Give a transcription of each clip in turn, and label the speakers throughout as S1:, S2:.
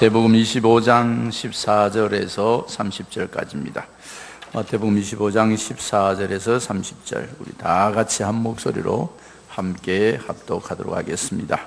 S1: 마태복음 25장 14절에서 30절까지입니다. 마태복음 25장 14절에서 30절 우리 다 같이 한 목소리로 함께 합독하도록 하겠습니다.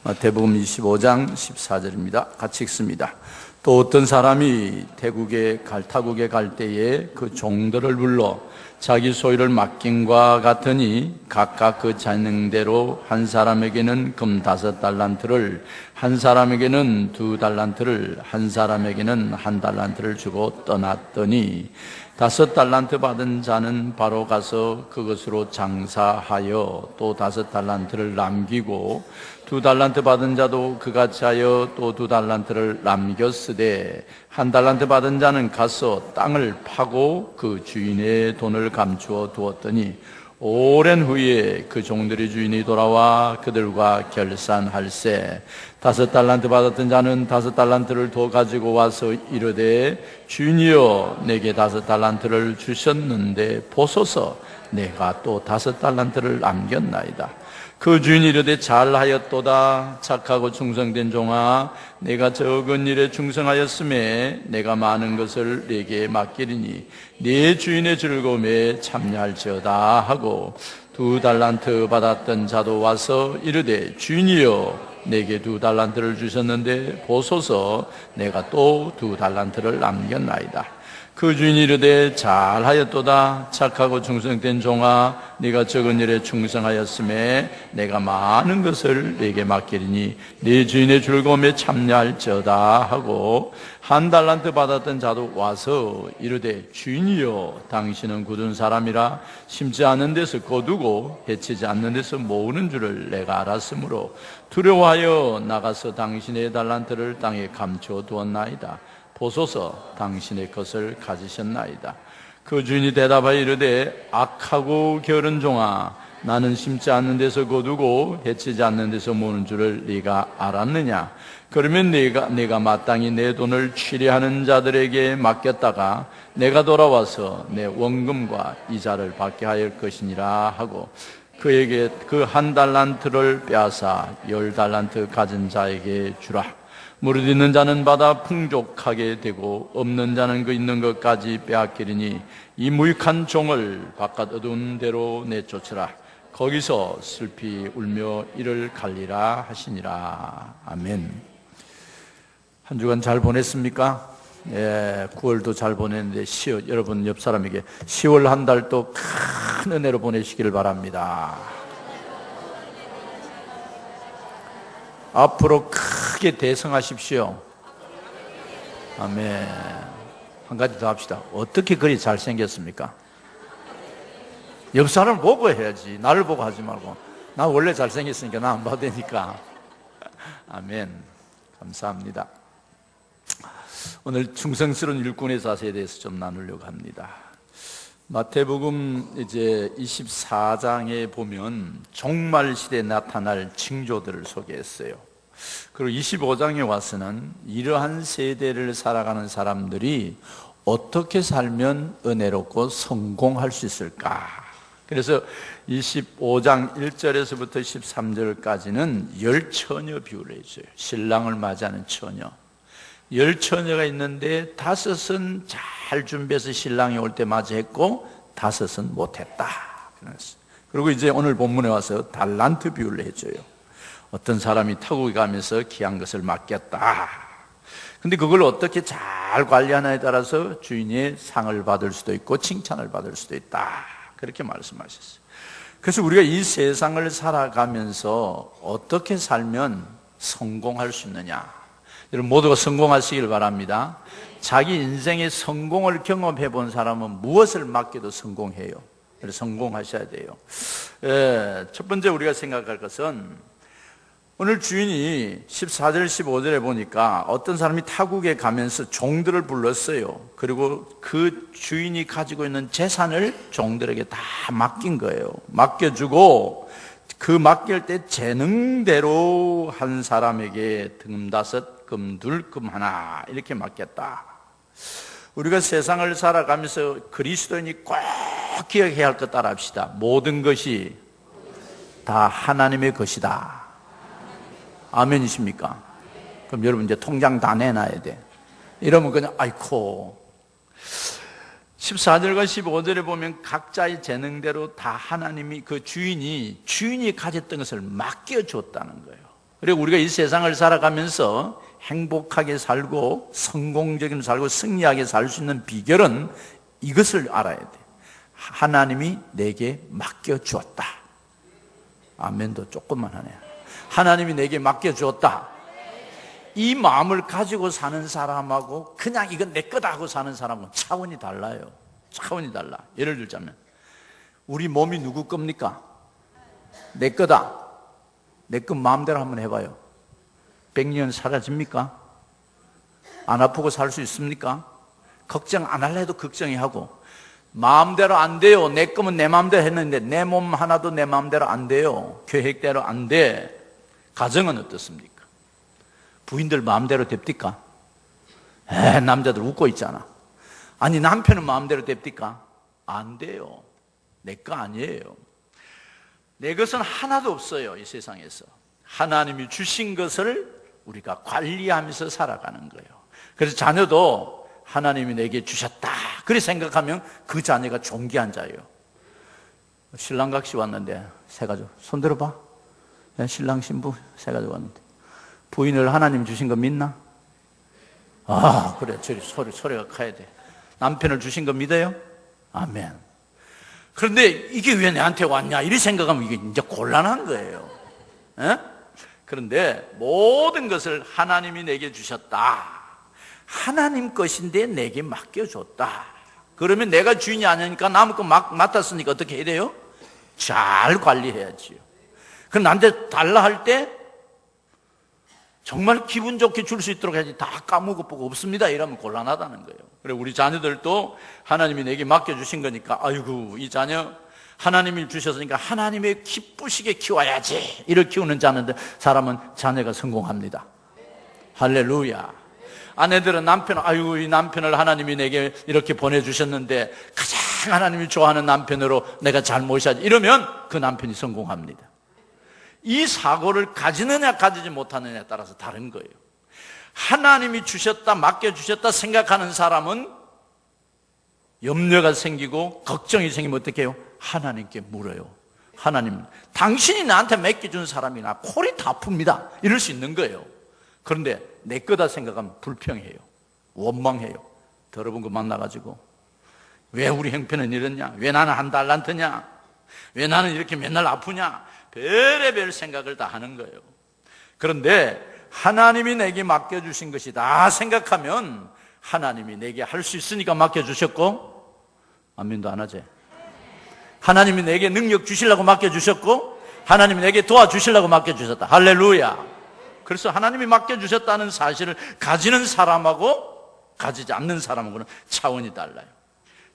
S1: 마태복음 25장 14절입니다. 같이 읽습니다. 또 어떤 사람이 타국에 갈 때에 그 종들을 불러 자기 소유를 맡김과 같으니 각각 그 재능대로 한 사람에게는 금 5달란트를, 한 사람에게는 2달란트를, 한 사람에게는 1달란트를 주고 떠났더니 5달란트 받은 자는 바로 가서 그것으로 장사하여 또 5달란트를 남기고 2달란트 받은 자도 그같이 하여 또 2달란트를 남겼으되 1달란트 받은 자는 가서 땅을 파고 그 주인의 돈을 감추어 두었더니 오랜 후에 그 종들의 주인이 돌아와 그들과 결산할세 5달란트 받았던 자는 5달란트를 더 가지고 와서 이르되 주인이여 내게 5달란트를 주셨는데 보소서 내가 또 5달란트를 남겼나이다. 그 주인이 이르되 잘하였도다 착하고 충성된 종아 내가 적은 일에 충성하였음에 내가 많은 것을 네게 맡기리니 네 주인의 즐거움에 참여할지어다 하고 2달란트 받았던 자도 와서 이르되 주인이여 내게 2달란트를 주셨는데 보소서 내가 또 2달란트를 남겼나이다. 그 주인이 이르되 잘하였도다 착하고 충성된 종아 네가 적은 일에 충성하였음에 내가 많은 것을 네게 맡기리니 네 주인의 즐거움에 참여할지어다 하고 1달란트 받았던 자도 와서 이르되 주인이여 당신은 굳은 사람이라 심지 않는 데서 거두고 해치지 않는 데서 모으는 줄을 내가 알았으므로 두려워하여 나가서 당신의 달란트를 땅에 감춰 두었나이다. 보소서 당신의 것을 가지셨나이다. 그 주인이 대답하여 이르되 악하고 게으른 종아 나는 심지 않는 데서 거두고 해치지 않는 데서 모으는 줄을 네가 알았느냐? 그러면 내가 마땅히 내 돈을 취리하는 자들에게 맡겼다가 내가 돌아와서 내 원금과 이자를 받게 할 것이니라 하고 그에게 그 1달란트를 빼앗아 10달란트 가진 자에게 주라. 무릇 있는 자는 받아 풍족하게 되고 없는 자는 그 있는 것까지 빼앗기리니 이 무익한 종을 바깥 어두운 데로 내쫓으라. 거기서 슬피 울며 이를 갈리라 하시니라. 아멘. 한 주간 잘 보냈습니까? 예, 9월도 잘 보냈는데 여러분 옆 사람에게 10월 한 달도 큰 은혜로 보내시기를 바랍니다. 앞으로 크게 대성하십시오. 아멘. 한 가지 더 합시다. 어떻게 그리 잘생겼습니까? 옆 사람을 보고 해야지. 나를 보고 하지 말고. 나 원래 잘생겼으니까 나 안 봐도 되니까. 아멘. 감사합니다. 오늘 충성스러운 일꾼의 자세에 대해서 좀 나누려고 합니다. 마태복음 이제 24장에 보면 종말 시대에 나타날 징조들을 소개했어요. 그리고 25장에 와서는 이러한 세대를 살아가는 사람들이 어떻게 살면 은혜롭고 성공할 수 있을까? 그래서 25장 1절에서부터 13절까지는 10처녀 비유를 해줘요. 신랑을 맞이하는 처녀. 10처녀가 있는데 5은 잘 준비해서 신랑이 올 때 맞이했고 5은 못했다. 그리고 이제 오늘 본문에 와서 달란트 비유를 해줘요. 어떤 사람이 타국에 가면서 귀한 것을 맡겼다. 근데 그걸 어떻게 잘 관리하느냐에 따라서 주인의 상을 받을 수도 있고 칭찬을 받을 수도 있다. 그렇게 말씀하셨어요. 그래서 우리가 이 세상을 살아가면서 어떻게 살면 성공할 수 있느냐? 여러분 모두가 성공하시길 바랍니다. 자기 인생의 성공을 경험해 본 사람은 무엇을 맡겨도 성공해요. 그래서 성공하셔야 돼요. 첫 번째 우리가 생각할 것은 오늘 주인이 14절 15절에 보니까 어떤 사람이 타국에 가면서 종들을 불렀어요. 그리고 그 주인이 가지고 있는 재산을 종들에게 다 맡긴 거예요. 맡겨주고 그 맡길 때 재능대로 한 사람에게 금 5, 금 2, 금 1 이렇게 맡겼다. 우리가 세상을 살아가면서 그리스도인이 꼭 기억해야 할 것 따라 합시다. 모든 것이 다 하나님의 것이다. 아멘이십니까? 그럼 여러분 이제 통장 다 내놔야 돼. 이러면 그냥 아이코. 14절과 15절에 보면 각자의 재능대로 다 하나님이 그 주인이 가졌던 것을 맡겨줬다는 거예요. 그리고 우리가 이 세상을 살아가면서 행복하게 살고 성공적인 살고 승리하게 살 수 있는 비결은 이것을 알아야 돼. 하나님이 내게 맡겨주었다. 아멘도 조금만 하네. 하나님이 내게 맡겨주었다. 이 마음을 가지고 사는 사람하고 그냥 이건 내 거다 하고 사는 사람은 차원이 달라요. 차원이 달라. 예를 들자면 우리 몸이 누구 겁니까? 내 거다. 내 거 마음대로 한번 해봐요. 100년 사라집니까? 안 아프고 살 수 있습니까? 걱정 안 할래 해도 걱정이 하고 마음대로 안 돼요. 내 거면 내 마음대로 했는데 내 몸 하나도 내 마음대로 안 돼요. 계획대로 안 돼. 가정은 어떻습니까? 부인들 마음대로 됩니까? 남자들 웃고 있잖아. 아니 남편은 마음대로 됩니까? 안 돼요. 내 거 아니에요. 내 것은 하나도 없어요. 이 세상에서 하나님이 주신 것을 우리가 관리하면서 살아가는 거예요. 그래서 자녀도 하나님이 내게 주셨다 그렇게 생각하면 그 자녀가 존귀한 자예요. 신랑각시 왔는데 새 가족 손 들어봐. 신랑 신부 새 가족 왔는데 부인을 하나님 주신 거 믿나? 아 그래 저리 소리가 커야 돼. 남편을 주신 거 믿어요? 아멘. 그런데 이게 왜 내한테 왔냐 이렇게 생각하면 이게 이제 곤란한 거예요. 에? 그런데 모든 것을 하나님이 내게 주셨다. 하나님 것인데 내게 맡겨줬다. 그러면 내가 주인이 아니니까 남의 거 맡았으니까 어떻게 해야 돼요? 잘 관리해야지요. 그럼 나한테 달라 할 때 정말 기분 좋게 줄 수 있도록 해야지. 다 까먹고 보고 없습니다 이러면 곤란하다는 거예요. 그래 우리 자녀들도 하나님이 내게 맡겨주신 거니까 아이고 이 자녀 하나님이 주셨으니까 하나님의 기쁘시게 키워야지 이렇게 키우는 사람은 자녀가 성공합니다. 할렐루야. 아내들은 아이고 이 남편을 하나님이 내게 이렇게 보내주셨는데 가장 하나님이 좋아하는 남편으로 내가 잘 모셔야지 이러면 그 남편이 성공합니다. 이 사고를 가지느냐 가지지 못하느냐에 따라서 다른 거예요. 하나님이 주셨다 맡겨주셨다 생각하는 사람은 염려가 생기고 걱정이 생기면 어떻게 해요? 하나님께 물어요. 하나님 당신이 나한테 맡겨준 사람이나 콜이 다 아픕니다 이럴 수 있는 거예요. 그런데 내 거다 생각하면 불평해요. 원망해요. 더러운 거 만나가지고 왜 우리 형편은 이러냐, 왜 나는 한 달란트냐, 왜 나는 이렇게 맨날 아프냐, 별의별 생각을 다 하는 거예요. 그런데 하나님이 내게 맡겨주신 것이다 생각하면 하나님이 내게 할 수 있으니까 맡겨주셨고, 아멘도 안 하지? 하나님이 내게 능력 주시려고 맡겨주셨고 하나님이 내게 도와주시려고 맡겨주셨다. 할렐루야. 그래서 하나님이 맡겨주셨다는 사실을 가지는 사람하고 가지지 않는 사람하고는 차원이 달라요.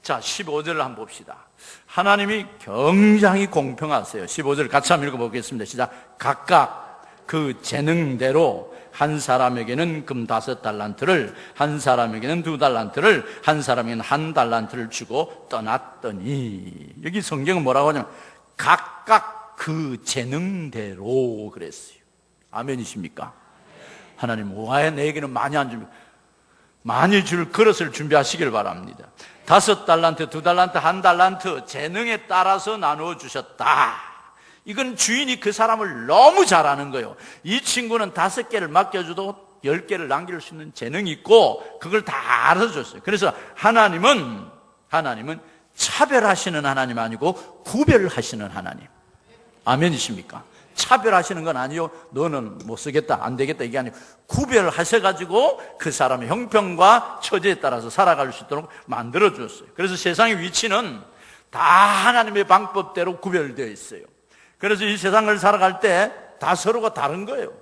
S1: 자, 15절을 한번 봅시다. 하나님이 굉장히 공평하세요. 15절 같이 한번 읽어보겠습니다. 시작. 각각 그 재능대로 한 사람에게는 금 5달란트를, 한 사람에게는 2달란트를, 한 사람에게는 1달란트를 주고 떠났더니, 여기 성경은 뭐라고 하냐면 각각 그 재능대로 그랬어요. 아멘이십니까? 하나님 왜 내게는 많이 안 줍니까? 많이 줄 그릇을 준비하시길 바랍니다. 5달란트, 2달란트, 1달란트 재능에 따라서 나누어 주셨다. 이건 주인이 그 사람을 너무 잘 아는 거예요. 이 친구는 5개를 맡겨줘도 10개를 남길 수 있는 재능이 있고 그걸 다 알아서 줬어요. 그래서 하나님은 차별하시는 하나님 아니고 구별하시는 하나님. 아멘이십니까? 차별하시는 건 아니요. 너는 못 쓰겠다, 안 되겠다 이게 아니고 구별하셔가지고 그 사람의 형편과 처지에 따라서 살아갈 수 있도록 만들어 주었어요. 그래서 세상의 위치는 다 하나님의 방법대로 구별되어 있어요. 그래서 이 세상을 살아갈 때 다 서로가 다른 거예요.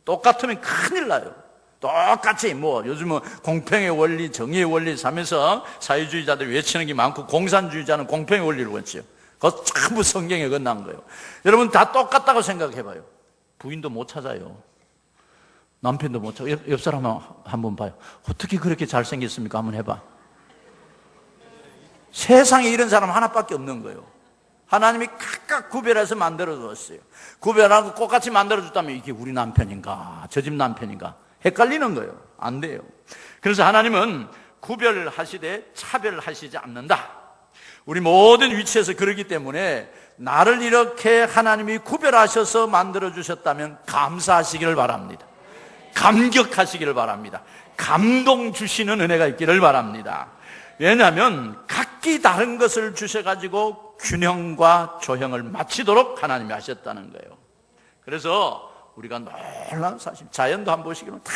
S1: 똑같으면 큰일 나요. 똑같이 요즘은 공평의 원리, 정의의 원리 하면서 사회주의자들이 외치는 게 많고 공산주의자는 공평의 원리를 외치죠. 그거 전부 성경에 어긋난 거예요. 여러분 다 똑같다고 생각해봐요. 부인도 못 찾아요. 남편도 못 찾아요. 옆 사람 한번 봐요. 어떻게 그렇게 잘생겼습니까? 한번 해봐. 세상에 이런 사람 하나밖에 없는 거예요. 하나님이 각각 구별해서 만들어 줬어요. 구별하고 똑같이 만들어 줬다면 이게 우리 남편인가, 저 집 남편인가 헷갈리는 거예요. 안 돼요. 그래서 하나님은 구별하시되 차별하시지 않는다. 우리 모든 위치에서 그러기 때문에 나를 이렇게 하나님이 구별하셔서 만들어주셨다면 감사하시기를 바랍니다. 감격하시기를 바랍니다. 감동 주시는 은혜가 있기를 바랍니다. 왜냐하면 각기 다른 것을 주셔가지고 균형과 조형을 맞추도록 하나님이 하셨다는 거예요. 그래서 우리가 놀라운 사실, 자연도 한번 보시기로는 다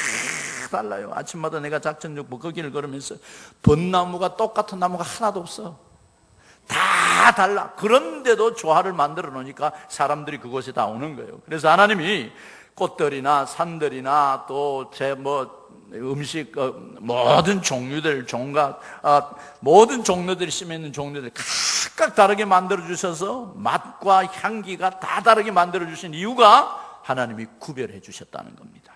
S1: 달라요. 아침마다 내가 작전적으로 거기를 걸으면서 벚나무가 똑같은 나무가 하나도 없어. 다 달라. 그런데도 조화를 만들어 놓으니까 사람들이 그곳에 다 오는 거예요. 그래서 하나님이 꽃들이나 산들이나 또 음식, 모든 종류들, 종각, 모든 종류들이 심어 있는 종류들 각각 다르게 만들어 주셔서 맛과 향기가 다 다르게 만들어 주신 이유가 하나님이 구별해 주셨다는 겁니다.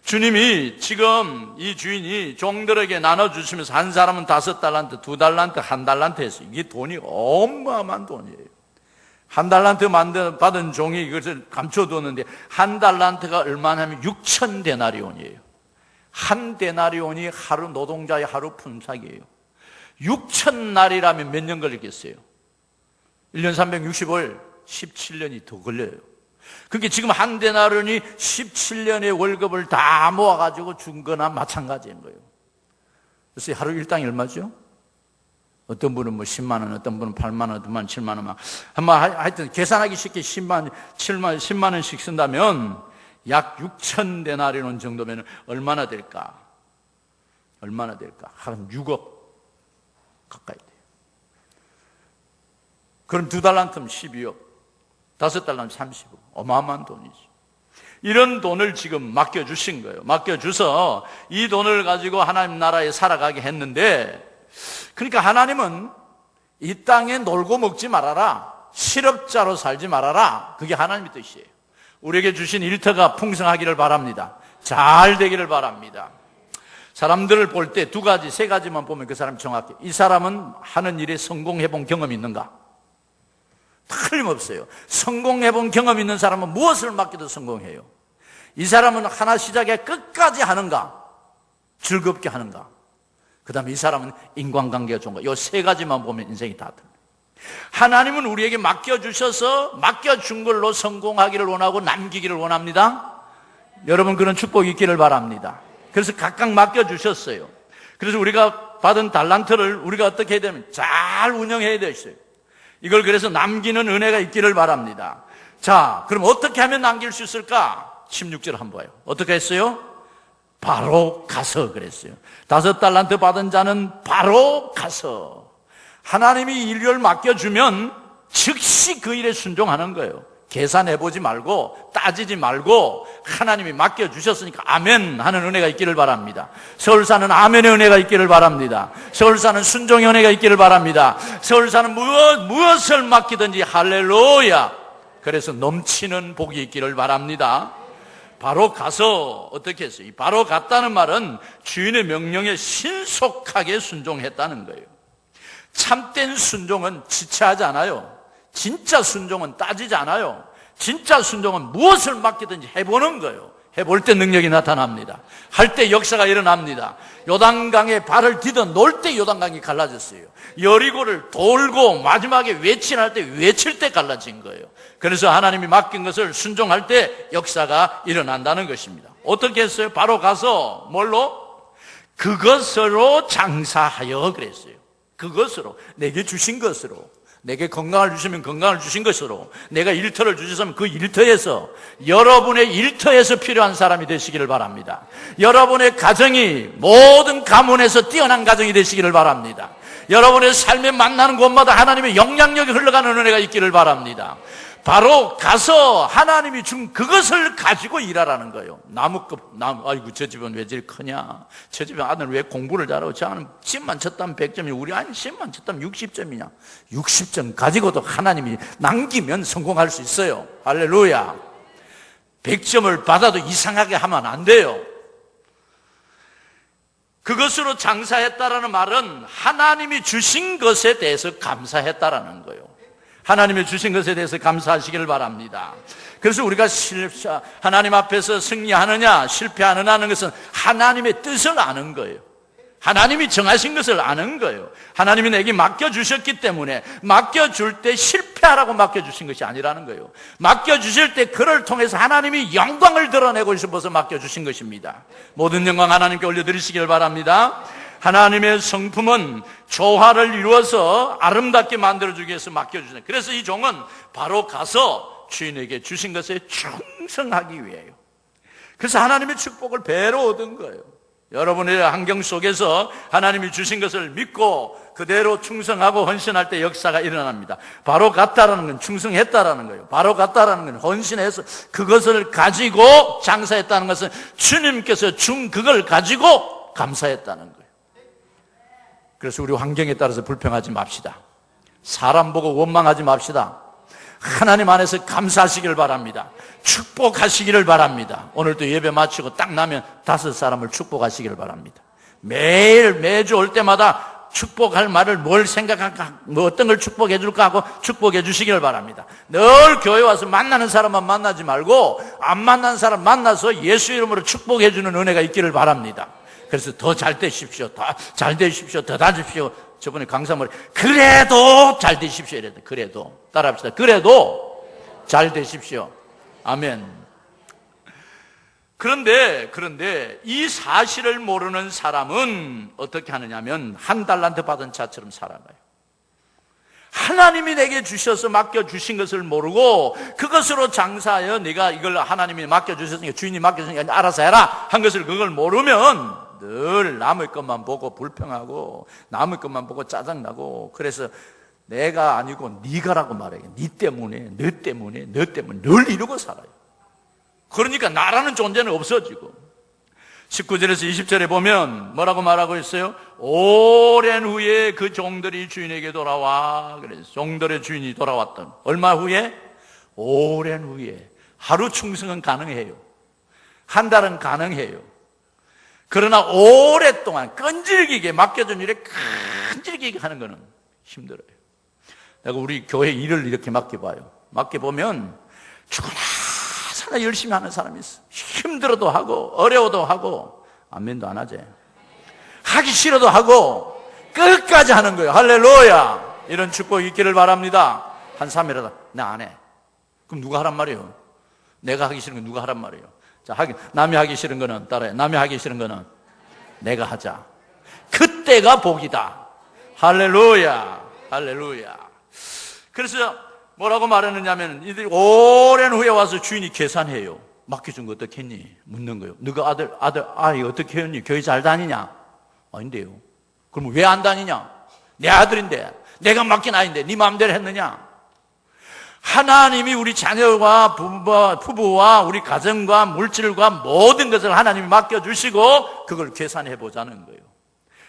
S1: 주님이 지금 이 주인이 종들에게 나눠주시면서 한 사람은 5달란트, 2달란트, 1달란트 했어요. 이게 돈이 어마어마한 돈이에요. 1달란트 받은 종이 이것을 감춰두었는데 1달란트가 얼마냐면 6,000데나리온이에요. 1데나리온이 하루 노동자의 하루 품삯이에요. 6,000날이라면 몇 년 걸리겠어요? 1년 365일, 17년이 더 걸려요. 그게 지금 1데나리온이 17년의 월급을 다 모아가지고 준 거나 마찬가지인 거예요. 그래서 하루 일당이 얼마죠? 어떤 분은 10만 원, 어떤 분은 8만 원, 어떤 분은 7만 원. 하여튼 계산하기 쉽게 10만 원씩 쓴다면 약 6,000데나리온 정도면 얼마나 될까? 얼마나 될까? 한 6억 가까이 돼요. 그럼 2달란트면 12억, 5달란트 30억. 어마어마한 돈이죠. 이런 돈을 지금 맡겨주신 거예요. 맡겨줘서 이 돈을 가지고 하나님 나라에 살아가게 했는데, 그러니까 하나님은 이 땅에 놀고 먹지 말아라, 실업자로 살지 말아라, 그게 하나님의 뜻이에요. 우리에게 주신 일터가 풍성하기를 바랍니다. 잘 되기를 바랍니다. 사람들을 볼 때 2가지, 3가지만 보면 그 사람이 정확해. 이 사람은 하는 일에 성공해본 경험이 있는가? 틀림없어요. 성공해본 경험이 있는 사람은 무엇을 맡겨도 성공해요. 이 사람은 하나 시작해 끝까지 하는가? 즐겁게 하는가? 그 다음에 이 사람은 인간관계가 좋은가? 이 3가지만 보면 인생이 다 됩니다. 하나님은 우리에게 맡겨주셔서 맡겨준 걸로 성공하기를 원하고 남기기를 원합니다. 여러분 그런 축복이 있기를 바랍니다. 그래서 각각 맡겨주셨어요. 그래서 우리가 받은 달란트를 우리가 어떻게 해야 되면 잘 운영해야 되어요. 이걸 그래서 남기는 은혜가 있기를 바랍니다. 자, 그럼 어떻게 하면 남길 수 있을까? 16절 한번 봐요. 어떻게 했어요? 바로 가서 그랬어요. 5달란트 받은 자는 바로 가서. 하나님이 일을 맡겨주면 즉시 그 일에 순종하는 거예요. 계산해보지 말고 따지지 말고 하나님이 맡겨주셨으니까 아멘 하는 은혜가 있기를 바랍니다. 서울사는 아멘의 은혜가 있기를 바랍니다. 서울사는 순종의 은혜가 있기를 바랍니다. 서울사는 무엇을 맡기든지 할렐루야. 그래서 넘치는 복이 있기를 바랍니다. 바로 가서 어떻게 했어요? 바로 갔다는 말은 주인의 명령에 신속하게 순종했다는 거예요. 참된 순종은 지체하지 않아요. 진짜 순종은 따지지 않아요. 진짜 순종은 무엇을 맡기든지 해보는 거예요. 해볼 때 능력이 나타납니다. 할 때 역사가 일어납니다. 요단강에 발을 디뎌 놓을 때 요단강이 갈라졌어요. 여리고를 돌고 마지막에 외치할 때 외칠 때 갈라진 거예요. 그래서 하나님이 맡긴 것을 순종할 때 역사가 일어난다는 것입니다. 어떻게 했어요? 바로 가서 뭘로? 그것으로 장사하여 그랬어요. 그것으로, 내게 주신 것으로, 내게 건강을 주시면 건강을 주신 것으로, 내가 일터를 주셨으면 그 일터에서, 여러분의 일터에서 필요한 사람이 되시기를 바랍니다. 여러분의 가정이 모든 가문에서 뛰어난 가정이 되시기를 바랍니다. 여러분의 삶에 만나는 곳마다 하나님의 영향력이 흘러가는 은혜가 있기를 바랍니다. 바로 가서 하나님이 준 그것을 가지고 일하라는 거예요. 아이고 저 집은 왜 저리 크냐, 저 집에 아들은 왜 공부를 잘하고, 저 아는 10만 쳤다면 100점이냐, 우리 아는 10만 쳤다면 60점이냐. 60점 가지고도 하나님이 남기면 성공할 수 있어요. 할렐루야. 100점을 받아도 이상하게 하면 안 돼요. 그것으로 장사했다라는 말은 하나님이 주신 것에 대해서 감사했다라는 거예요. 하나님의 주신 것에 대해서 감사하시기를 바랍니다. 그래서 우리가 하나님 앞에서 승리하느냐 실패하느냐는 것은 하나님의 뜻을 아는 거예요. 하나님이 정하신 것을 아는 거예요. 하나님이 내게 맡겨주셨기 때문에 맡겨줄 때 실패하라고 맡겨주신 것이 아니라는 거예요. 맡겨주실 때 그를 통해서 하나님이 영광을 드러내고 싶어서 맡겨주신 것입니다. 모든 영광 하나님께 올려드리시길 바랍니다. 하나님의 성품은 조화를 이루어서 아름답게 만들어주기 위해서 맡겨주시는, 그래서 이 종은 바로 가서 주인에게 주신 것에 충성하기 위해요. 그래서 하나님의 축복을 배로 얻은 거예요. 여러분의 환경 속에서 하나님이 주신 것을 믿고 그대로 충성하고 헌신할 때 역사가 일어납니다. 바로 갔다라는 건 충성했다라는 거예요. 바로 갔다라는 건 헌신해서 그것을 가지고 장사했다는 것은 주님께서 준 그걸 가지고 감사했다는 거예요. 그래서 우리 환경에 따라서 불평하지 맙시다. 사람 보고 원망하지 맙시다. 하나님 안에서 감사하시길 바랍니다. 축복하시기를 바랍니다. 오늘도 예배 마치고 딱 나면 5사람을 축복하시기를 바랍니다. 매주 올 때마다 축복할 말을 뭘 생각할까, 어떤 걸 축복해 줄까 하고 축복해 주시기를 바랍니다. 늘 교회 와서 만나는 사람만 만나지 말고 안 만난 사람 만나서 예수 이름으로 축복해 주는 은혜가 있기를 바랍니다. 그래서 더 잘 되십시오. 더 잘 되십시오. 더 다십시오. 저번에 강사말에 그래도 잘 되십시오 이랬다. 그래도 따라합시다. 그래도 잘 되십시오. 아멘. 그런데 이 사실을 모르는 사람은 어떻게 하느냐면 한 달란트 받은 자처럼 살아가요. 하나님이 내게 주셔서 맡겨주신 것을 모르고 그것으로 장사하여 내가 이걸 하나님이 맡겨주셨으니까 주인이 맡겨주셨으니까 알아서 해라 한 것을 그걸 모르면 늘 남의 것만 보고 불평하고 남의 것만 보고 짜증나고, 그래서 내가 아니고 네가라고 말해요. 네 때문에 너 때문에 늘 이러고 살아요. 그러니까 나라는 존재는 없어지고. 19절에서 20절에 보면 뭐라고 말하고 있어요? 오랜 후에 그 종들이 주인에게 돌아와. 그래서 종들의 주인이 돌아왔던 얼마 후에? 오랜 후에. 하루 충성은 가능해요. 한 달은 가능해요. 그러나 오랫동안 끈질기게 맡겨준 일에 끈질기게 하는 것은 힘들어요. 내가 우리 교회 일을 이렇게 맡겨봐요. 맡겨보면 죽어나 사나 열심히 하는 사람이 있어. 힘들어도 하고 어려워도 하고 아멘도 안 하지. 하기 싫어도 하고 끝까지 하는 거예요. 할렐루야. 이런 축복이 있기를 바랍니다. 한 3일하다 나 안 해. 그럼 누가 하란 말이에요? 내가 하기 싫은 건 누가 하란 말이에요? 자, 남이 하기 싫은 거는 따라해. 남이 하기 싫은 거는 내가 하자. 그때가 복이다. 할렐루야. 할렐루야. 그래서 뭐라고 말하느냐면 이들이 오랜 후에 와서 주인이 계산해요. 맡겨준 거 어떻게 했니? 묻는 거예요. 너가 아이 어떻게 했니? 교회 잘 다니냐? 아닌데요. 그럼 왜 안 다니냐? 내 아들인데 내가 맡긴 아이인데 네 마음대로 했느냐? 하나님이 우리 자녀와 부부와 우리 가정과 물질과 모든 것을 하나님이 맡겨주시고 그걸 계산해 보자는 거예요.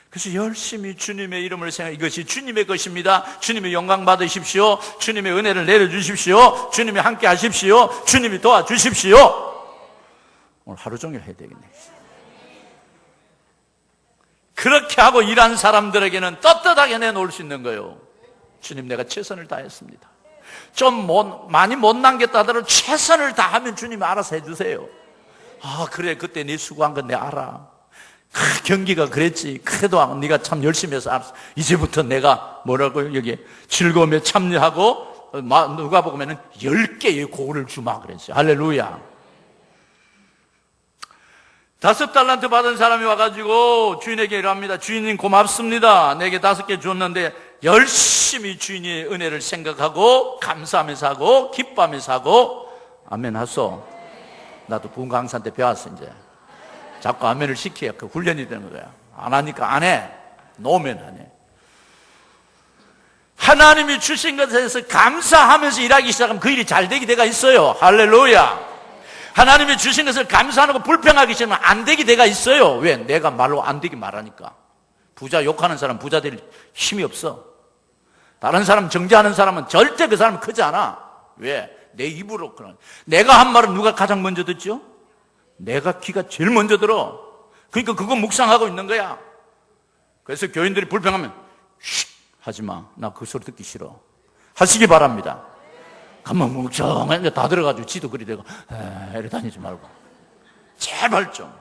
S1: 그래서 열심히 주님의 이름을 생각해, 이것이 주님의 것입니다. 주님의 영광 받으십시오. 주님의 은혜를 내려주십시오. 주님이 함께 하십시오. 주님이 도와주십시오. 오늘 하루 종일 해야 되겠네. 그렇게 하고 일한 사람들에게는 떳떳하게 내놓을 수 있는 거예요. 주님, 내가 최선을 다했습니다. 좀 많이 못 남겼다 하더라도 최선을 다하면 주님이 알아서 해주세요. 아, 그래, 그때 네 수고한 건 내가 알아. 경기가 그랬지. 그래도 네가 참 열심히 해서 알았어. 이제부터 내가 뭐라고요? 여기 즐거움에 참여하고 누가 보면은 10개의 고를 주마 그랬어요. 할렐루야. 5달란트 받은 사람이 와가지고 주인에게 이럽니다. 주인님 고맙습니다. 내게 5개 줬는데 열심히 주인의 은혜를 생각하고 감사하면서 하고 기뻐하면서 하고 아멘 하소. 나도 부흥 강사한테 배웠어. 이제 자꾸 아멘을 시켜야 그 훈련이 되는 거야. 안 하니까 안 해. 놓으면 안 해. 하나님이 주신 것에 대해서 감사하면서 일하기 시작하면 그 일이 잘 되게 돼가 있어요. 할렐루야. 하나님이 주신 것을 감사하고 불평하기 시작하면 안 되게 돼가 있어요. 왜? 내가 말로 안 되게 말하니까. 부자 욕하는 사람 부자 될 힘이 없어. 다른 사람 정죄하는 사람은 절대 그 사람은 크지 않아. 왜? 내 입으로 그런. 내가 한 말은 누가 가장 먼저 듣죠? 내가 귀가 제일 먼저 들어. 그러니까 그거 묵상하고 있는 거야. 그래서 교인들이 불평하면 쉿 하지 마. 나 그 소리 듣기 싫어. 하시기 바랍니다. 가만 멍청한 게 다 들어가지고 지도 그리 되고 이래 다니지 말고 제발 좀.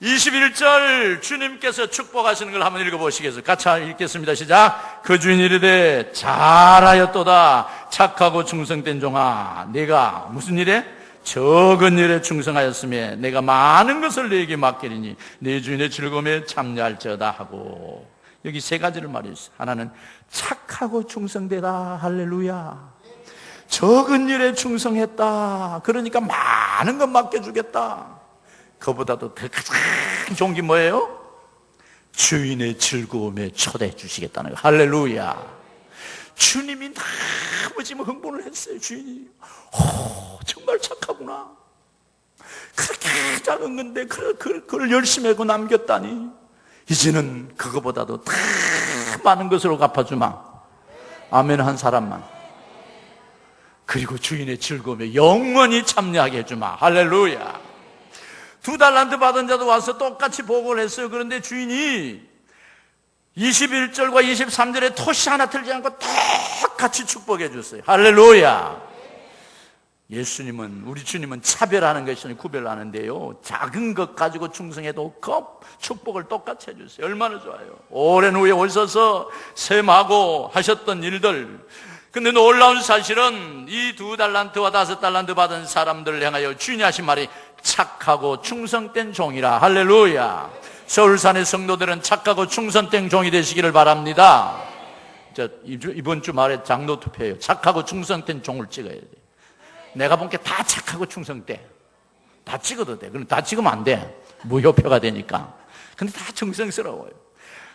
S1: 21절 주님께서 축복하시는 걸 한번 읽어보시겠어요? 같이 읽겠습니다. 시작. 그 주인 이르되 잘하였도다 착하고 충성된 종아, 내가 무슨 일에? 적은 일에 충성하였으며 내가 많은 것을 네게 맡기리니 네 주인의 즐거움에 참여할지어다 하고, 여기 세 가지를 말했어요. 하나는 착하고 충성되다. 할렐루야. 적은 일에 충성했다. 그러니까 많은 것 맡겨주겠다. 그보다도 더 가장 좋은 게 뭐예요? 주인의 즐거움에 초대해 주시겠다는 거예요. 할렐루야. 주님이 너무 지금 흥분을 했어요. 주인이 정말 착하구나. 그렇게 작은 건데 그걸 열심히 하고 남겼다니 이제는 그거보다도 더 많은 것으로 갚아주마. 아멘 한 사람만. 그리고 주인의 즐거움에 영원히 참여하게 해주마. 할렐루야. 2달란트 받은 자도 와서 똑같이 보고를 했어요. 그런데 주인이 21절과 23절에 토시 하나 틀지 않고 똑같이 축복해 줬어요. 할렐루야. 예수님은, 우리 주님은 차별하는 것이 아니라 구별하는데요, 작은 것 가지고 충성해도 그 축복을 똑같이 해주세요. 얼마나 좋아요. 오랜 후에 오셔서 셈하고 하셨던 일들. 근데 놀라운 사실은 이 2달란트와 5달란트 받은 사람들을 향하여 주인이 하신 말이 착하고 충성된 종이라. 할렐루야. 서울산의 성도들은 착하고 충성된 종이 되시기를 바랍니다. 이번 주 말에 장로 투표예요. 착하고 충성된 종을 찍어야 돼. 내가 본 게 다 착하고 충성돼. 다 찍어도 돼. 그럼 다 찍으면 안 돼. 무효표가 되니까. 근데 다 정성스러워요.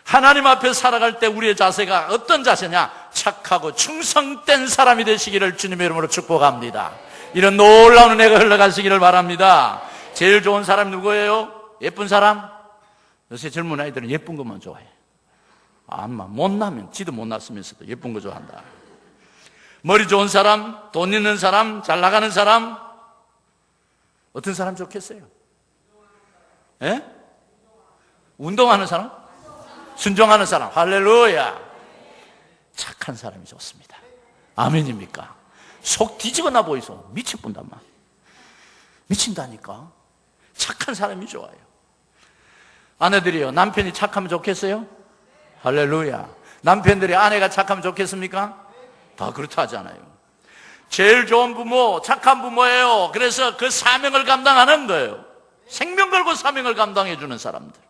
S1: 하나님 앞에 살아갈 때 우리의 자세가 어떤 자세냐? 착하고 충성된 사람이 되시기를 주님의 이름으로 축복합니다. 이런 놀라운 은혜가 흘러가시기를 바랍니다. 제일 좋은 사람 누구예요? 예쁜 사람? 요새 젊은 아이들은 예쁜 것만 좋아해. 못나면 지도 못났으면서도 예쁜 거 좋아한다. 머리 좋은 사람, 돈 있는 사람, 잘 나가는 사람, 어떤 사람 좋겠어요? 예? 운동하는 사람? 순종하는 사람. 할렐루야. 착한 사람이 좋습니다. 아멘입니까? 속 뒤집어 나 보이소. 미쳐본단 말. 미친다니까. 착한 사람이 좋아요. 아내들이요, 남편이 착하면 좋겠어요? 할렐루야. 남편들이 아내가 착하면 좋겠습니까? 다 그렇다 하잖아요. 제일 좋은 부모, 착한 부모예요. 그래서 그 사명을 감당하는 거예요. 생명 걸고 사명을 감당해 주는 사람들.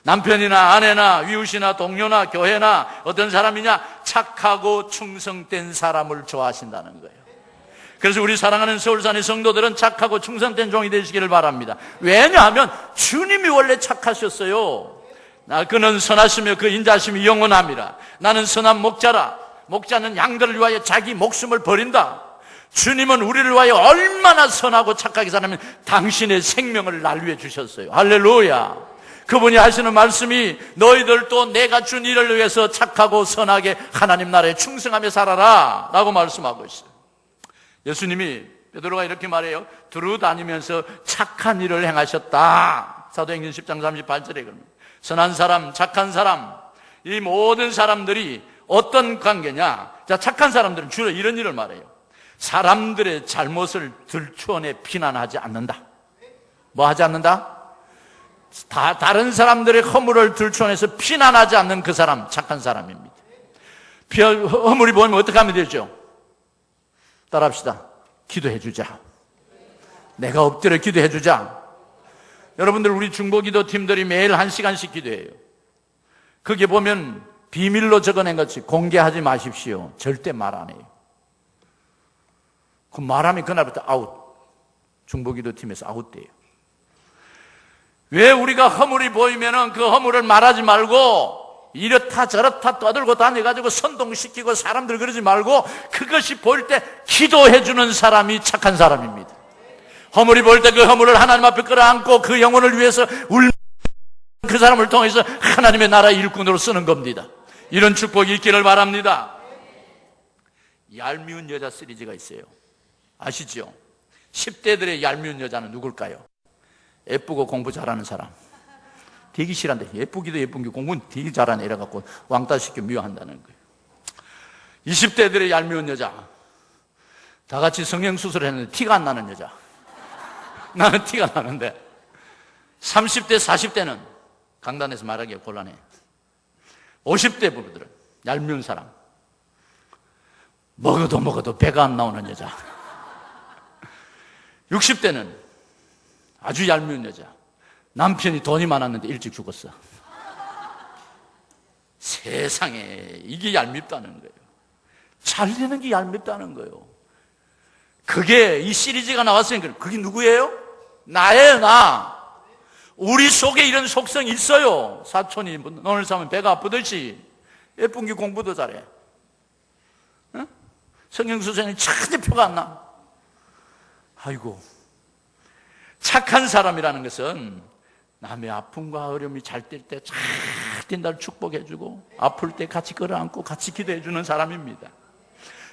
S1: 남편이나 아내나 이웃이나 동료나 교회나 어떤 사람이냐, 착하고 충성된 사람을 좋아하신다는 거예요. 그래서 우리 사랑하는 서울산의 성도들은 착하고 충성된 종이 되시기를 바랍니다. 왜냐하면 주님이 원래 착하셨어요. 그는 선하시며 그 인자심이 영원함이라. 나는 선한 목자라. 목자는 양들을 위하여 자기 목숨을 버린다. 주님은 우리를 위하여 얼마나 선하고 착하게 살면 당신의 생명을 날 위해 주셨어요. 할렐루야. 그분이 하시는 말씀이 너희들도 내가 준 일을 위해서 착하고 선하게 하나님 나라에 충성하며 살아라 라고 말씀하고 있어요. 예수님이, 베드로가 이렇게 말해요. 두루 다니면서 착한 일을 행하셨다. 사도행전 10장 38절에 그럽니다. 선한 사람, 착한 사람, 이 모든 사람들이 어떤 관계냐? 자, 착한 사람들은 주로 이런 일을 말해요. 사람들의 잘못을 들추어내 비난하지 않는다. 뭐 하지 않는다? 다른 사람들의 허물을 들추어내서 비난하지 않는 그 사람, 착한 사람입니다. 허물이 보이면 어떻게 하면 되죠? 따라합시다. 기도해 주자. 내가 엎드려 기도해 주자. 여러분들, 우리 중보기도 팀들이 매일 1시간씩 기도해요. 거기에 보면 비밀로 적어낸 것이 공개하지 마십시오. 절대 말 안 해요. 그 말하면 그날부터 아웃. 중보기도 팀에서 아웃돼요. 왜 우리가 허물이 보이면은 그 허물을 말하지 말고 이렇다 저렇다 떠들고 다녀가지고 선동시키고 사람들 그러지 말고 그것이 보일 때 기도해주는 사람이 착한 사람입니다. 허물이 보일 때 그 허물을 하나님 앞에 끌어안고 그 영혼을 위해서 그 사람을 통해서 하나님의 나라의 일꾼으로 쓰는 겁니다. 이런 축복이 있기를 바랍니다. 얄미운 여자 시리즈가 있어요. 아시죠? 10대들의 얄미운 여자는 누굴까요? 예쁘고 공부 잘하는 사람. 되게 싫어한다. 예쁘기도 예쁜 게 공부는 되게 잘하네 이래갖고 왕따시켜 미워한다는 거예요. 20대들의 얄미운 여자, 다 같이 성형수술을 했는데 티가 안 나는 여자. 나는 티가 나는데 30대 40대는 강단에서 말하기가 곤란해. 50대 부부들은 얄미운 사람, 먹어도 배가 안 나오는 여자. 60대는 아주 얄미운 여자, 남편이 돈이 많았는데 일찍 죽었어. 세상에, 이게 얄밉다는 거예요. 잘 되는 게 얄밉다는 거예요. 그게 이 시리즈가 나왔으니까 그게 누구예요? 나예요, 나. 우리 속에 이런 속성이 있어요. 사촌이 논을 사면 배가 아프듯이 예쁜 게 공부도 잘해. 응? 성형수술이 전혀 표가 안 나. 아이고, 착한 사람이라는 것은 남의 아픔과 어려움이 잘 뛸 때 잘 뛴다를 축복해주고, 아플 때 같이 끌어안고 같이 기도해주는 사람입니다.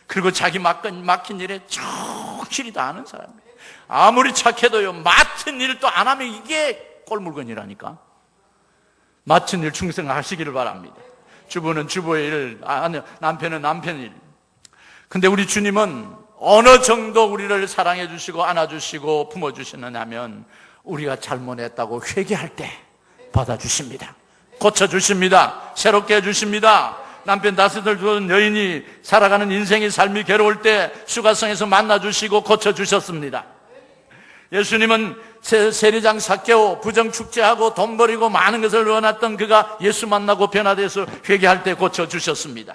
S1: 그리고 자기 막힌 일에 정실히 다 하는 사람이에요. 아무리 착해도요, 맡은 일도 안 하면 이게 꼴물건이라니까. 맡은 일 충성하시기를 바랍니다. 주부는 주부의 일, 남편은 남편 일. 근데 우리 주님은 어느 정도 우리를 사랑해 주시고 안아주시고 품어주시느냐 하면 우리가 잘못했다고 회개할 때 받아주십니다. 고쳐주십니다. 새롭게 해주십니다. 남편 다섯을 두는 여인이 살아가는 인생의 삶이 괴로울 때 수가성에서 만나주시고 고쳐주셨습니다. 예수님은 세리장 삭개오 부정축제하고 돈 버리고 많은 것을 원했던 그가 예수 만나고 변화돼서 회개할 때 고쳐주셨습니다.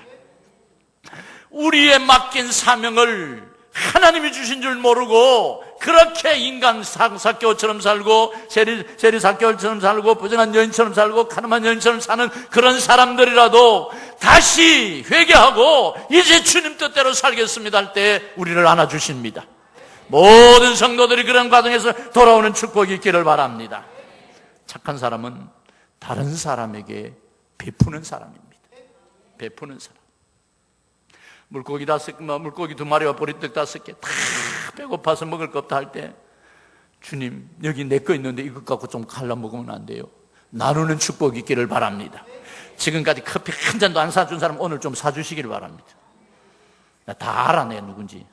S1: 우리의 맡긴 사명을 하나님이 주신 줄 모르고 그렇게 인간 삭개오처럼 살고 세리 삭개오처럼 살고 부정한 여인처럼 살고 가늠한 여인처럼 사는 그런 사람들이라도 다시 회개하고 이제 주님 뜻대로 살겠습니다 할 때 우리를 안아주십니다. 모든 성도들이 그런 과정에서 돌아오는 축복이 있기를 바랍니다. 착한 사람은 다른 사람에게 베푸는 사람입니다. 베푸는 사람. 물고기 2마리와 보리떡 5개 다 배고파서 먹을 거 없다 할 때 주님, 여기 내 거 있는데 이것 갖고 좀 갈라 먹으면 안 돼요? 나누는 축복이 있기를 바랍니다. 지금까지 커피 한 잔도 안 사준 사람 오늘 좀 사주시기를 바랍니다. 나 다 알아, 내 누군지.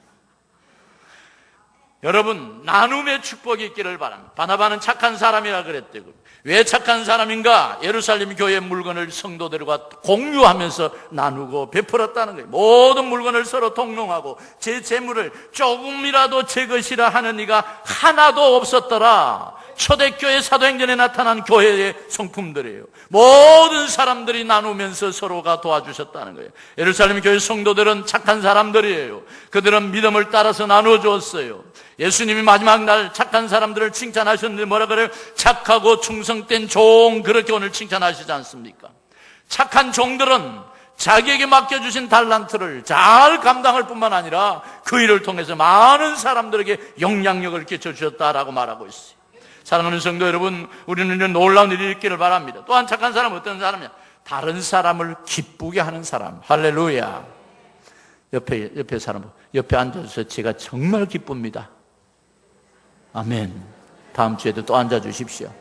S1: 여러분, 나눔의 축복이 있기를 바랍니다. 바나바는 착한 사람이라 그랬대요. 왜 착한 사람인가? 예루살렘 교회 물건을 성도들과 공유하면서 나누고 베풀었다는 거예요. 모든 물건을 서로 동용하고 제 재물을 조금이라도 제 것이라 하는 이가 하나도 없었더라. 초대교회 사도행전에 나타난 교회의 성품들이에요. 모든 사람들이 나누면서 서로가 도와주셨다는 거예요. 예루살렘 교회 성도들은 착한 사람들이에요. 그들은 믿음을 따라서 나누어 주었어요. 예수님이 마지막 날 착한 사람들을 칭찬하셨는데 뭐라 그래요? 착하고 충성된 종, 그렇게 오늘 칭찬하시지 않습니까? 착한 종들은 자기에게 맡겨주신 달란트를 잘 감당할 뿐만 아니라 그 일을 통해서 많은 사람들에게 영향력을 끼쳐주셨다라고 말하고 있어요. 사랑하는 성도 여러분, 우리는 이런 놀라운 일이 있기를 바랍니다. 또한 착한 사람은 어떤 사람이냐? 다른 사람을 기쁘게 하는 사람. 할렐루야. 옆에 사람, 옆에 앉아서 제가 정말 기쁩니다. 아멘. 다음 주에도 또 앉아주십시오.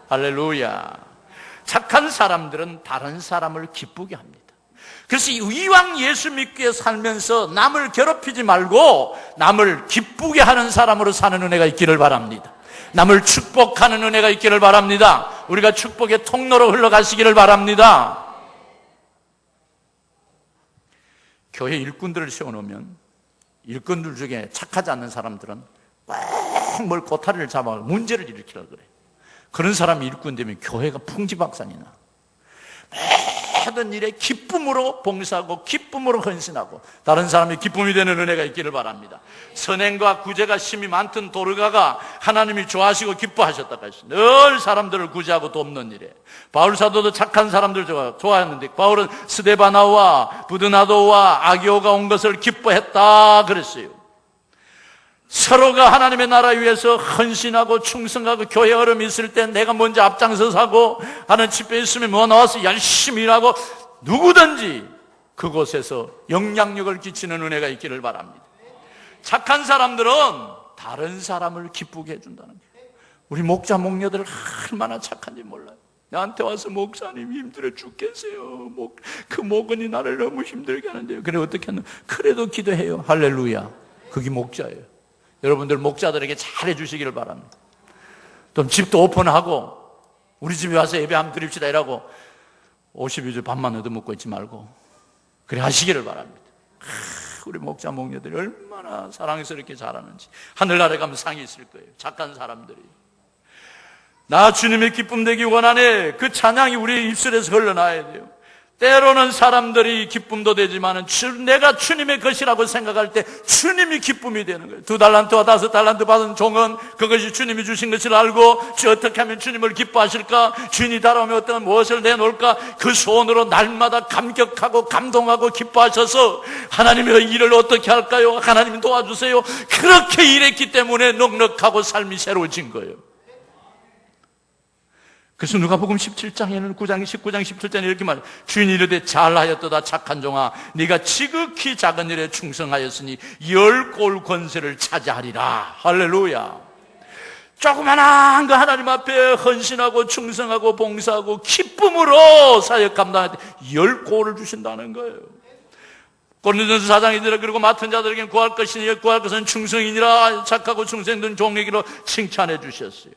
S1: 할렐루야. 착한 사람들은 다른 사람을 기쁘게 합니다. 그래서 이왕 예수 믿기에 살면서 남을 괴롭히지 말고 남을 기쁘게 하는 사람으로 사는 은혜가 있기를 바랍니다. 남을 축복하는 은혜가 있기를 바랍니다. 우리가 축복의 통로로 흘러가시기를 바랍니다. 교회 일꾼들을 세워놓으면 일꾼들 중에 착하지 않는 사람들은 꼭 뭘 고타리를 잡아 문제를 일으키려고 그래. 그런 사람이 일꾼 되면 교회가 풍지박산이 나. 모든 일에 기쁨으로 봉사하고 기쁨으로 헌신하고 다른 사람의 기쁨이 되는 은혜가 있기를 바랍니다. 선행과 구제가 심히 많던 도르가가 하나님이 좋아하시고 기뻐하셨다고 했어요. 늘 사람들을 구제하고 돕는 일에. 바울 사도도 착한 사람들 좋아했는데 바울은 스데바나와 부드나도와 아기오가 온 것을 기뻐했다 그랬어요. 서로가 하나님의 나라 위해서 헌신하고 충성하고 교회 어려움이 있을 때 내가 먼저 앞장서서 하고 하는 집회 있으면 뭐 나와서 열심히 일하고 누구든지 그곳에서 영향력을 끼치는 은혜가 있기를 바랍니다. 착한 사람들은 다른 사람을 기쁘게 해준다는 거예요. 우리 목자 목녀들 얼마나 착한지 몰라요. 나한테 와서 목사님 힘들어 죽겠어요. 그 목원이 나를 너무 힘들게 하는데요. 그래 어떻게 하는? 그래도 기도해요. 할렐루야. 그게 목자예요. 여러분들 목자들에게 잘해 주시기를 바랍니다. 또 집도 오픈하고 우리 집에 와서 예배 한번 드립시다 이라고 52주 밥만 얻어먹고 있지 말고 그래 하시기를 바랍니다. 우리 목자 목녀들이 얼마나 사랑스럽게 잘하는지 하늘나라에 가면 상이 있을 거예요. 착한 사람들이. 나 주님의 기쁨 되기 원하네. 그 찬양이 우리 입술에서 흘러나와야 돼요. 때로는 사람들이 기쁨도 되지만 내가 주님의 것이라고 생각할 때 주님이 기쁨이 되는 거예요. 2달란트와 5달란트 받은 종은 그것이 주님이 주신 것을 알고 어떻게 하면 주님을 기뻐하실까? 주인이 달아오면 어떤 무엇을 내놓을까? 그 소원으로 날마다 감격하고 감동하고 기뻐하셔서 하나님의 일을 어떻게 할까요? 하나님 도와주세요. 그렇게 일했기 때문에 넉넉하고 삶이 새로워진 거예요. 그래서 누가복음 17장에는 19장 17절에 이렇게 말해요. 주인이 이르되 잘하였도다 착한 종아 네가 지극히 작은 일에 충성하였으니 10골 권세를 차지하리라. 할렐루야. 조그만한 거 하나님 앞에 헌신하고 충성하고 봉사하고 기쁨으로 사역 감당할 때 10골을 주신다는 거예요. 고린도전서 4장이더라. 그리고 맡은 자들에게는 구할 것이니 구할 것은 충성이니라. 착하고 충성된 종에게로 칭찬해 주셨어요.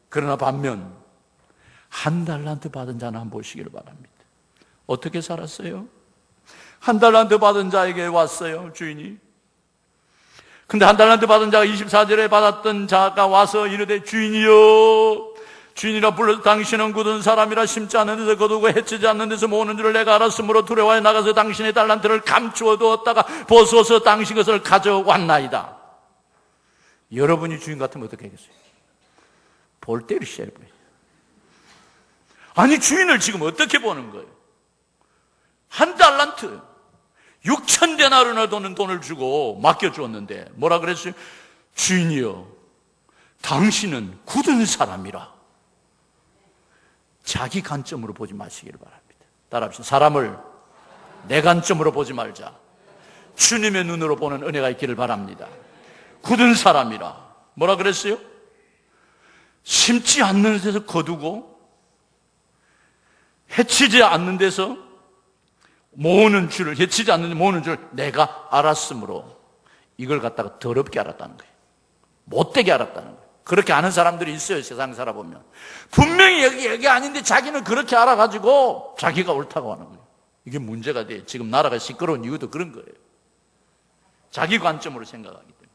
S1: 그러나 반면 1달란트 받은 자는 한번 보시기를 바랍니다. 어떻게 살았어요? 1달란트 받은 자에게 왔어요, 주인이. 근데 1달란트 받은 자가 24절에 받았던 자가 와서 이르되 주인이여, 주인이라 불러 당신은 굳은 사람이라 심지 않는 데서 거두고 해치지 않는 데서 모으는 줄을 내가 알았으므로 두려워하여 나가서 당신의 달란트를 감추어 두었다가 벗어서 당신 것을 가져왔나이다. 여러분이 주인 같으면 어떻게 하겠어요? 볼 때리셔야 돼요. 아니 주인을 지금 어떻게 보는 거예요? 1달란트 6,000데나르나 되는 돈을 주고 맡겨주었는데 뭐라 그랬어요? 주인이여 당신은 굳은 사람이라. 자기 관점으로 보지 마시기를 바랍니다. 따라합시다. 사람을 내 관점으로 보지 말자. 주님의 눈으로 보는 은혜가 있기를 바랍니다. 굳은 사람이라. 뭐라 그랬어요? 심지 않는 데서 거두고 해치지 않는 데서 모으는 줄을, 해치지 않는 데 모으는 줄을 내가 알았으므로 이걸 갖다가 더럽게 알았다는 거예요. 못되게 알았다는 거예요. 그렇게 아는 사람들이 있어요. 세상 살아보면 분명히 여기 아닌데 자기는 그렇게 알아가지고 자기가 옳다고 하는 거예요. 이게 문제가 돼요. 지금 나라가 시끄러운 이유도 그런 거예요. 자기 관점으로 생각하기 때문에.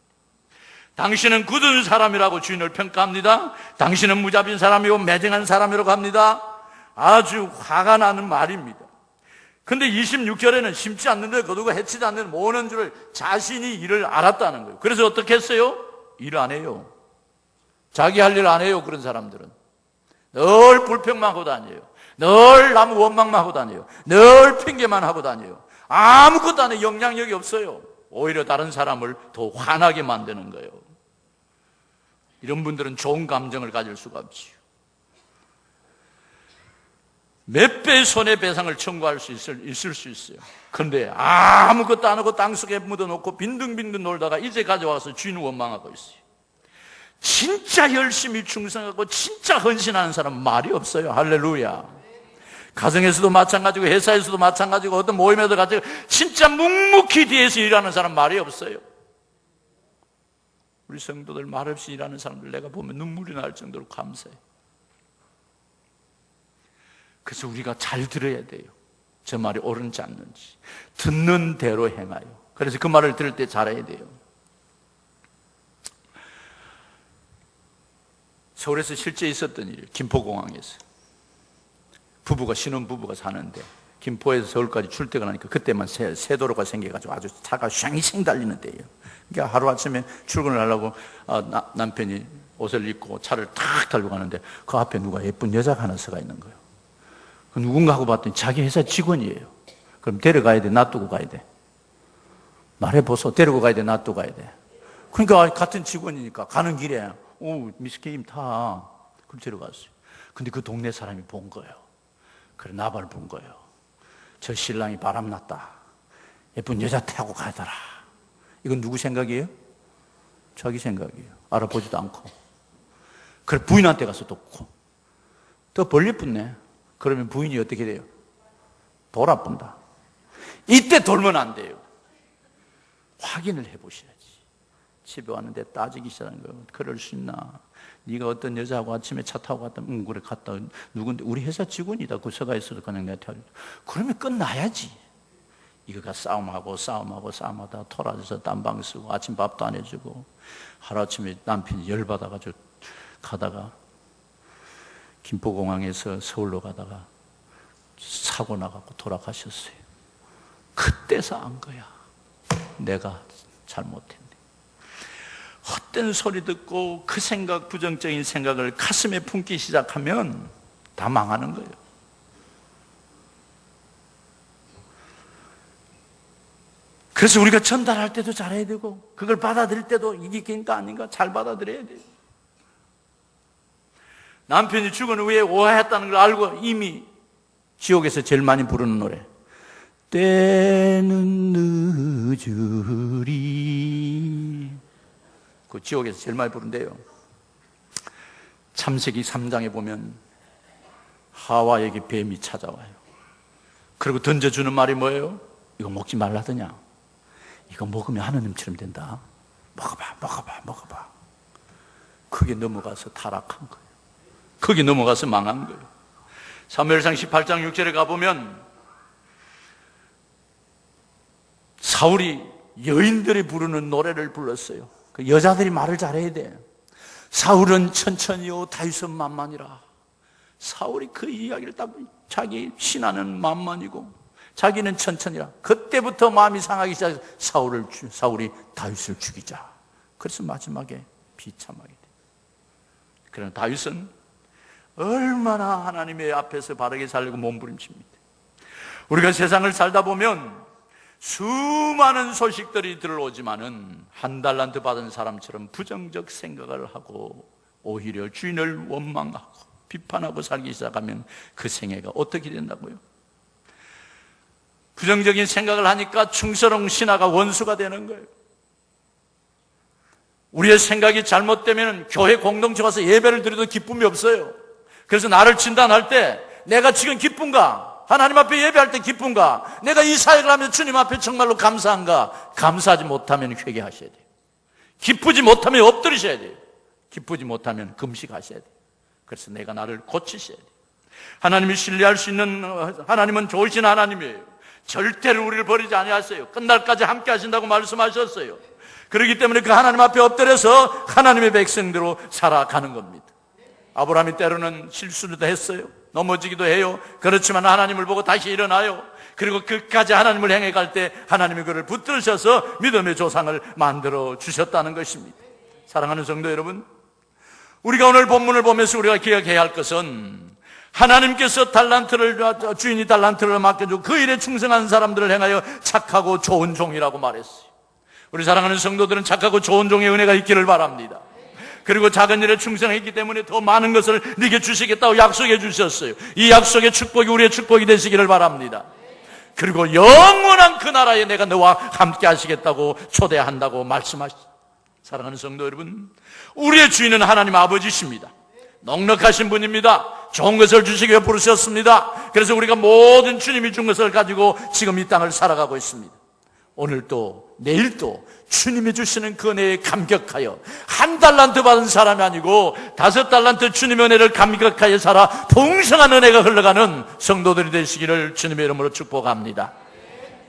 S1: 당신은 굳은 사람이라고 주인을 평가합니다. 당신은 무자비한 사람이고 매정한 사람이라고 합니다. 아주 화가 나는 말입니다. 근데 26절에는 심지 않는데 거두고 해치지 않는 모으는 줄을 자신이 일을 알았다는 거예요. 그래서 어떻게 했어요? 일 안 해요. 자기 할 일 안 해요. 그런 사람들은 늘 불평만 하고 다녀요. 늘 남 원망만 하고 다녀요. 늘 핑계만 하고 다녀요. 아무것도 안 해요. 영향력이 없어요. 오히려 다른 사람을 더 화나게 만드는 거예요. 이런 분들은 좋은 감정을 가질 수가 없지요. 몇 배의 손해배상을 청구할 수 있을 수 있어요. 그런데 아무것도 안 하고 땅속에 묻어놓고 빈둥빈둥 놀다가 이제 가져와서 주인 원망하고 있어요. 진짜 열심히 충성하고 진짜 헌신하는 사람은 말이 없어요. 할렐루야. 가정에서도 마찬가지고 회사에서도 마찬가지고 어떤 모임에도 같이 진짜 묵묵히 뒤에서 일하는 사람 말이 없어요. 우리 성도들 말없이 일하는 사람들 내가 보면 눈물이 날 정도로 감사해요. 그래서 우리가 잘 들어야 돼요. 저 말이 옳은지 않는지. 듣는 대로 행하여. 그래서 그 말을 들을 때 잘해야 돼요. 서울에서 실제 있었던 일이에요. 김포공항에서. 신혼부부가 사는데 김포에서 서울까지 출퇴근하니까 그때만 새 도로가 생겨가지고 아주 차가 쉥쉥 달리는 데예요. 그러니까 하루아침에 출근을 하려고 남편이 옷을 입고 차를 탁 달고 가는데 그 앞에 누가 예쁜 여자가 하나 서가 있는 거예요. 누군가 하고 봤더니 자기 회사 직원이에요. 그럼 데려가야 돼? 놔두고 가야 돼? 말해보소. 데리고 가야 돼? 놔두고 가야 돼? 그러니까 같은 직원이니까 가는 길에 미스 K님 타. 그럼 데려갔어요. 근데 그 동네 사람이 본 거예요. 그래 나발을 본 거예요. 저 신랑이 바람났다. 예쁜 여자 타고 가더라. 이건 누구 생각이에요? 자기 생각이에요. 알아보지도 않고. 그래 부인한테 가서 또 더 벌리 붙네. 그러면 부인이 어떻게 돼요? 돌아본다. 이때 돌면 안 돼요. 확인을 해보셔야지. 집에 왔는데 따지기 시작하는 거예요. 그럴 수 있나? 네가 어떤 여자하고 아침에 차 타고 갔다, 그래 갔다. 누군데? 우리 회사 직원이다. 그 서가에서도 그냥 내가 태워. 그러면 끝나야지. 이거가 싸움하다 토라져서 딴방 쓰고 아침 밥도 안 해주고 하루아침에 남편이 열받아가지고 가다가 김포공항에서 서울로 가다가 사고 나가고 돌아가셨어요. 그때서 안 거야. 내가 잘못했네. 헛된 소리 듣고 그 생각, 부정적인 생각을 가슴에 품기 시작하면 다 망하는 거예요. 그래서 우리가 전달할 때도 잘해야 되고 그걸 받아들일 때도 이게 그러니까 아닌가 잘 받아들여야 돼요. 남편이 죽은 후에 오해했다는 걸 알고 이미 지옥에서 제일 많이 부르는 노래, 때는 늦으리, 그 지옥에서 제일 많이 부른대요. 창세기 3장에 보면 하와에게 뱀이 찾아와요. 그리고 던져주는 말이 뭐예요? 이거 먹지 말라더냐? 이거 먹으면 하느님처럼 된다. 먹어봐. 그게 넘어가서 타락한 거예요. 거기 넘어가서 망한 거예요. 사무엘상 18장 6절에 가보면 사울이 여인들이 부르는 노래를 불렀어요. 그 여자들이 말을 잘해야 돼. 사울은 천천히요 다윗은 만만이라. 사울이 그 이야기를 딱 자기 신하는 만만이고 자기는 천천히라. 그때부터 마음이 상하기 시작해서 사울이 다윗을 죽이자. 그래서 마지막에 비참하게 돼. 그러나 다윗은 얼마나 하나님의 앞에서 바르게 살려고 몸부림칩니다. 우리가 세상을 살다 보면 수많은 소식들이 들어오지만은 한 달란트 받은 사람처럼 부정적 생각을 하고 오히려 주인을 원망하고 비판하고 살기 시작하면 그 생애가 어떻게 된다고요? 부정적인 생각을 하니까 충성스러운 신하가 원수가 되는 거예요. 우리의 생각이 잘못되면 교회 공동체 와서 예배를 드려도 기쁨이 없어요. 그래서 나를 진단할 때 내가 지금 기쁜가? 하나님 앞에 예배할 때 기쁜가? 내가 이 사역을 하면서 주님 앞에 정말로 감사한가? 감사하지 못하면 회개하셔야 돼요. 기쁘지 못하면 엎드리셔야 돼요. 기쁘지 못하면 금식하셔야 돼요. 그래서 내가 나를 고치셔야 돼요. 하나님이 신뢰할 수 있는 하나님은 좋으신 하나님이에요. 절대로 우리를 버리지 아니하세요. 끝날까지 함께 하신다고 말씀하셨어요. 그렇기 때문에 그 하나님 앞에 엎드려서 하나님의 백성대로 살아가는 겁니다. 아브라함이 때로는 실수도 했어요. 넘어지기도 해요. 그렇지만 하나님을 보고 다시 일어나요. 그리고 끝까지 하나님을 향해 갈 때 하나님이 그를 붙들으셔서 믿음의 조상을 만들어 주셨다는 것입니다. 사랑하는 성도 여러분, 우리가 오늘 본문을 보면서 우리가 기억해야 할 것은 하나님께서 주인이 달란트를 맡겨주고 그 일에 충성한 사람들을 향하여 착하고 좋은 종이라고 말했어요. 우리 사랑하는 성도들은 착하고 좋은 종의 은혜가 있기를 바랍니다. 그리고 작은 일에 충성했기 때문에 더 많은 것을 네게 주시겠다고 약속해 주셨어요. 이 약속의 축복이 우리의 축복이 되시기를 바랍니다. 그리고 영원한 그 나라에 내가 너와 함께 하시겠다고 초대한다고 말씀하시죠. 사랑하는 성도 여러분, 우리의 주인은 하나님 아버지십니다. 넉넉하신 분입니다. 좋은 것을 주시기 위해 부르셨습니다. 그래서 우리가 모든 주님이 준 것을 가지고 지금 이 땅을 살아가고 있습니다. 오늘도 내일도 주님이 주시는 그 은혜에 감격하여 한 달란트 받은 사람이 아니고 5달란트 주님의 은혜를 감격하여 살아 풍성한 은혜가 흘러가는 성도들이 되시기를 주님의 이름으로 축복합니다.